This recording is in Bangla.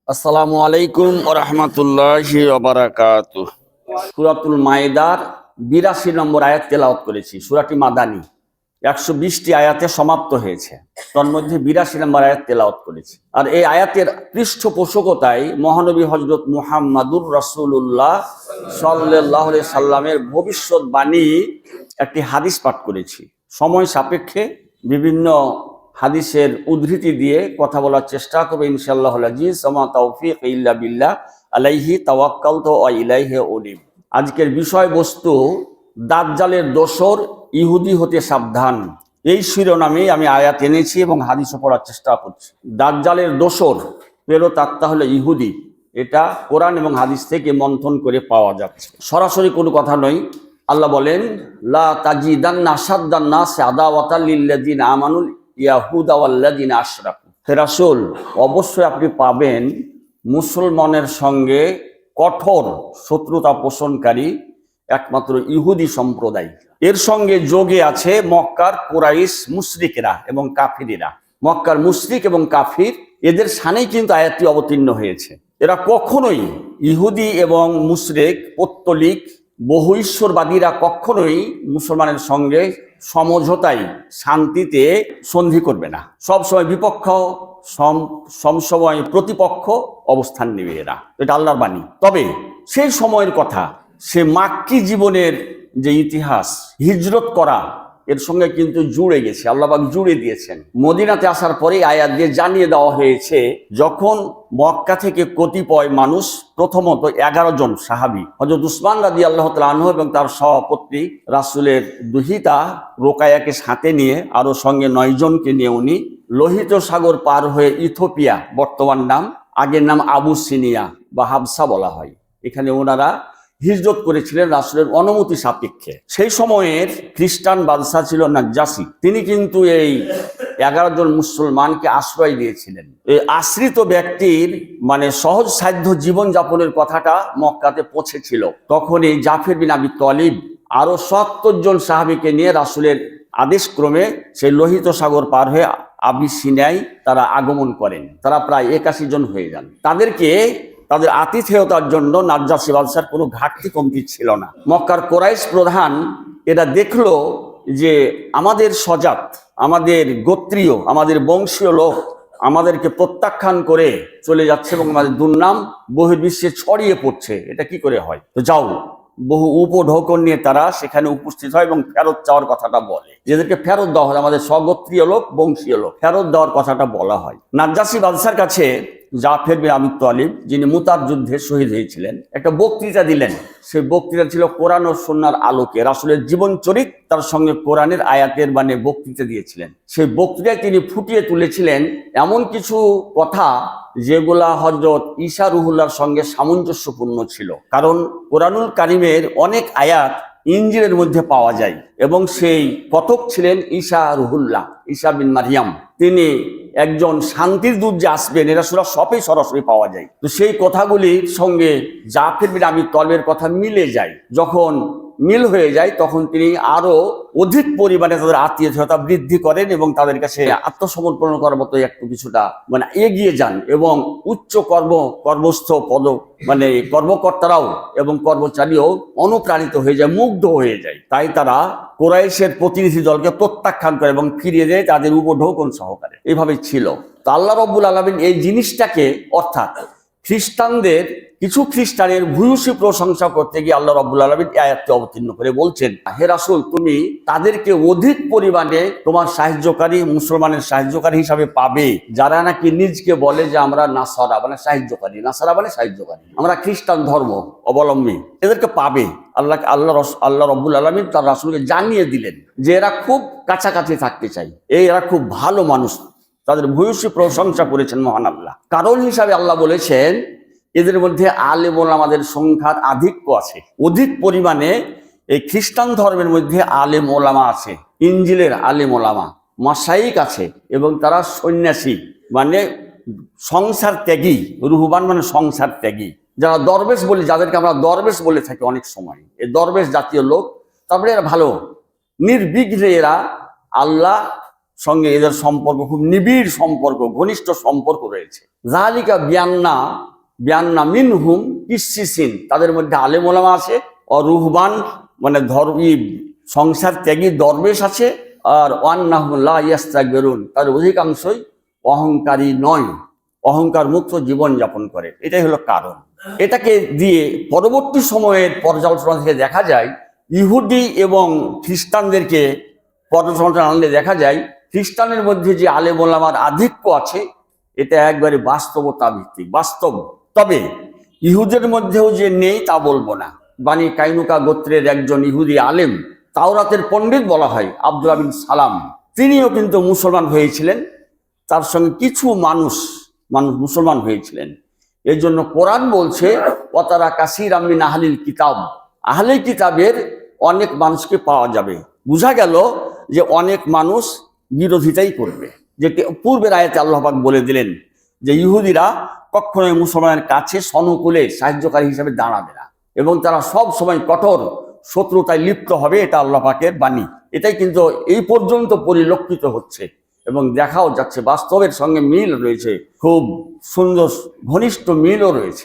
আসসালামু আলাইকুম ওয়া রাহমাতুল্লাহি ওয়া বারাকাতুহু। সূরাতুল মায়েদার ৮২ নম্বর আয়াত তেলাওয়াত করেছি। সূরাটি মাদানী, ১২০টি আয়াতে সমাপ্ত হয়েছে। তন্মধ্যে ৮২ নম্বর আয়াত তেলাওয়াত করেছি। আর এই আয়াতের পৃষ্ঠপোষকতায় মহানবী হযরত মুহাম্মাদুর রাসূলুল্লাহ সাল্লাল্লাহু আলাইহি সাল্লামের ভবিষ্যৎবাণী একটি হাদিস পাঠ করেছি। সময় সাপেক্ষে বিভিন্ন হাদিসের উদ্ধৃতি দিয়ে কথা বলার চেষ্টা করবে ইনশাআল্লাহ আজিজ। ওয়া মা তাওফীক ইল্লা বিল্লাহ, আলাইহি তাওয়াক্কালতু ওয়া ইলাইহি উনীব। আজকের বিষয়বস্তু দাজ্জালের দোসর, ইহুদি হতে সাবধান। এই শিরোনামে আমি আয়াত এনেছি এবং হাদিসও পড়ার চেষ্টা করছি। দাজ্জালের দোসর, প্রেরত আত্মা হলো ইহুদি। এটা কোরআন এবং হাদিস থেকে মন্থন করে পাওয়া যাচ্ছে, সরাসরি কোনো কথা নয়। আল্লাহ বলেন, লা তাজিদান্না আশাদ্দান নাসি আদাওয়াতাল লিল্লাযিনা আমানুল ইয়াহুদা ওয়াল্লাযিনা আশরাকু। হে রাসূল, অবশ্যই আপনি পাবেন মুসলমানের সঙ্গে কঠোর শত্রুতা পোষণকারী একমাত্র ইহুদি সম্প্রদায়। এর সঙ্গে যোগে আছে মক্কার কুরাইশ মুশরিকরা এবং কাফিরেরা। মক্কার মুশরিক এবং কাফির, এদের সানেই কিন্তু আয়াতটি অবতীর্ণ হয়েছে। এরা কখনোই, ইহুদি এবং মুশরিক, পৌত্তলিক, বহু ঈশ্বরবাদীরা কখনোই মুসলমানের সঙ্গে সমঝোতায়, শান্তিতে সন্ধি করবে না। সবসময় বিপক্ষ, সবসময় প্রতিপক্ষ অবস্থান নেবে এরা। এটা আল্লাহর বাণী। তবে সেই সময়ের কথা, সে মাক্কি জীবনের যে ইতিহাস, হিজরত করা, এর সঙ্গে কিন্তু জুড়ে গেছে। আল্লাহ পাক জুড়ে দিয়েছেন। মদিনাতে আসার পরে আয়াত দিয়ে জানিয়ে দেওয়া হয়েছে, যখন মক্কা থেকে কতিপয় মানুষ, প্রথমত 11 জন সাহাবী, হযরত উসমান রাদিয়াল্লাহু তাআলা আনহু এবং তার সহপত্নী রাসূলের দুহিতা রোকায়াকে সাথে নিয়ে, আরো সঙ্গে 9 জনকে নিয়ে উনি লোহিত সাগর পার হয়ে ইথিওপিয়া, বর্তমান নাম, আগের নাম আবুসিনিয়া বা হাবসা বলা হয়, এখানে ওনারা হিজরত করেছিলেন রাসূলের অনুমতি সাপেক্ষে। সেই সময়ের খ্রিস্টান বাদশা ছিল নাজ্জাসী। তিনি কিন্তু এই 11 জন মুসলমানকে আশ্রয় দিয়েছিলেন। এই আশ্রিত ব্যক্তির সহজ সাধ্য জীবন যাপনের কথাটা মক্কাতে পৌঁছেছিল। তখন এই জাফর বিন আবি তালিব আরো ৭০ জন সাহাবীকে নিয়ে রাসূলের আদেশক্রমে সেই লোহিত সাগর পার হয়ে আবিসিনিয়ায় তারা আগমন করেন। তারা প্রায় ৮১ জন হয়ে যান। তাদের আতিথেয়তার জন্য নাজ্জাসী বাদশার কোনো ঘাটতি কমতি ছিল না। মক্কার কুরাইশ প্রধান এরা দেখলো যে আমাদের সজাত, আমাদের গোত্রীয়, আমাদের বংশীয় লোক আমাদেরকে প্রত্যাখ্যান করে চলে যাচ্ছে এবং আমাদের দুর্নাম বহির্বিশ্বে ছড়িয়ে পড়ছে। এটা কি করে হয়? তো যাও, বহু উপঢৌকন নিয়ে তারা সেখানে উপস্থিত হয় এবং ফেরত চাওয়ার কথাটা বলে। এদেরকে ফেরত দেওয়া হয়, আমাদের স্বগোত্রীয় লোক, বংশীয় লোক, ফেরত দেওয়ার কথাটা বলা হয়। নাজ্জাসী বাদশার কাছে জাফর বিন আবি তালিব, যিনি মুতার যুদ্ধে শহীদ হয়েছিলেন, একটা বক্তৃতা দিলেন। সেই বক্তৃতা ছিল কোরআন ও সুন্নাহর আলোকে, রাসূলের জীবন চরিত, তার সঙ্গে কোরআনের আয়াতের বক্তৃতা দিয়েছিলেন। সেই বক্তৃতায় তিনি ফুটিয়ে তুলেছিলেন এমন কিছু কথা যেগুলা হযরত ঈসা রুহুল্লাহর সঙ্গে সামঞ্জস্যপূর্ণ ছিল। কারণ কোরআনুল কারীমের অনেক আয়াত ইনজিলের মধ্যে পাওয়া যায় এবং সেই কথক ছিলেন ঈসা রুহুল্লাহ, ঈসা বিন মারিয়াম। তিনি একজন শান্তির দূত যে আসবেন, এরা সবই সরাসরি পাওয়া যায়। তো সেই কথাগুলির সঙ্গে জাফর বিন আবি তালিবের কথা মিলে যায়। যখন মিল হয়ে যায়, তখন তিনি আরো অধিক পরিমাণে তাদের আত্মীয়তা বৃদ্ধি করেন এবং তাদের কাছে আত্মসমর্পণ করার মতো একটু কিছুটা এগিয়ে যান এবং উচ্চ কর্মস্থ কর্মকর্তারাও এবং কর্মচারীও অনুপ্রাণিত হয়ে যায়, মুগ্ধ হয়ে যায়। তাই তারা কুরাইশের প্রতিনিধি দলকে প্রত্যাখ্যান করে এবং ফিরিয়ে দেয় তাদের উপঢৌকন সহকারে। এইভাবে ছিল। তো আল্লাহ রাব্বুল আলামিন এই জিনিসটাকে, অর্থাৎ খ্রিস্টানদের, কিছু খ্রিস্টানের ভূয়সী প্রশংসা করতে গিয়ে আল্লাহ রাব্বুল আলামিন এই আয়াতটি অবতীর্ণ করে বলছেন, হে রাসূল, তুমি তাদেরকে অধিক পরিমাণে তোমার সাহায্যকারী, মুসলমানের সাহায্যকারী হিসাবে পাবে, যারা নাকি নিজকে বলে যে আমরা নাসারা সাহায্যকারী, নাসারা সাহায্যকারী, আমরা খ্রিস্টান ধর্ম অবলম্বী, এদেরকে পাবে। আল্লাহ রাব্বুল আলামিন তার রাসূলকে জানিয়ে দিলেন যে এরা খুব কাছাকাছি থাকতে চাই, এরা খুব ভালো মানুষ। তাদের ভূয়সী প্রশংসা করেছেন মহান আল্লাহ। কারণ হিসাবে আল্লাহ বলেছেন, এদের মধ্যে আলেম ওলামাদের সংখ্যার আধিক্য আছে। অধিক পরিমাণে এই খ্রিস্টান ধর্মের মধ্যে আলেম ওলামা আছে, ইনজিলের আলেম ওলামা, মাশাইখ আছে, এবং তারা সন্ন্যাসী, সংসার ত্যাগী, রুহবান সংসার ত্যাগী, যারা দরবেশ বলি, যাদেরকে আমরা দরবেশ বলে থাকি অনেক সময়, এই দরবেশ জাতীয় লোক। তারপরে এরা ভালো, নির্বিঘ্নে এরা আল্লাহ সঙ্গে এদের সম্পর্ক খুব নিবিড় সম্পর্ক, ঘনিষ্ঠ সম্পর্ক রয়েছে। জালিকা বিয়ান্না মিনহুম কিসিসিন, তাদের মধ্যে আলেম ওলামা আছে, রুহবান মানে ধর্মী সংসার ত্যাগী দরবেশ আছে, আর ওয়ান্নাহুম লা ইয়াস্তাকবিরুন, তার অধিকাংশই অহংকারী নয়, অহংকার মুক্ত জীবন যাপন করে। এটাই হলো কারণ। এটাকে দিয়ে পরবর্তী সময়ের পর্যালোচনা থেকে দেখা যায়, ইহুদি এবং খ্রিস্টানদেরকে পর্যালোচনা আনলে দেখা যায় খ্রিস্টানের মধ্যে যে আলেম ওলামার আধিক্য আছে এটা একবারে বাস্তবতা ভিত্তিক, বাস্তব। তবে ইহুদের মধ্যেও যে নেই তা বলবো না। বানি কাইনুকা গোত্রের একজন ইহুদি আলেম, তাওরাতের পণ্ডিত বলা হয় আব্দুল্লাহ বিন সালাম, তিনিও কিন্তু মুসলমান হয়েছিলেন, তার সঙ্গে কিছু মানুষ মুসলমান হয়েছিলেন। এই জন্য কোরআন বলছে ওয়াতারা কাসীরাম মিন আহলিল কিতাব, আহলে কিতাবের অনেক মানুষকে পাওয়া যাবে। বোঝা গেল যে অনেক মানুষ বিরোধিতাই করবে, যেটি পূর্বের আয়াতে আল্লাহ পাক বলে দিলেন যে ইহুদিরা কখনোই মুসলমানের কাছে সনুকূলে সাহায্যকারী হিসেবে দাঁড়াবে না এবং তারা সব সময় কঠোর শত্রুতায় লিপ্ত হবে। এটা আল্লাহ পাকের বাণী। এটাই কিন্তু এই পর্যন্ত পরিলক্ষিত হচ্ছে এবং দেখাও যাচ্ছে, বাস্তবের সঙ্গে মিল রয়েছে, খুব সুন্দর ঘনিষ্ঠ মিলও রয়েছে।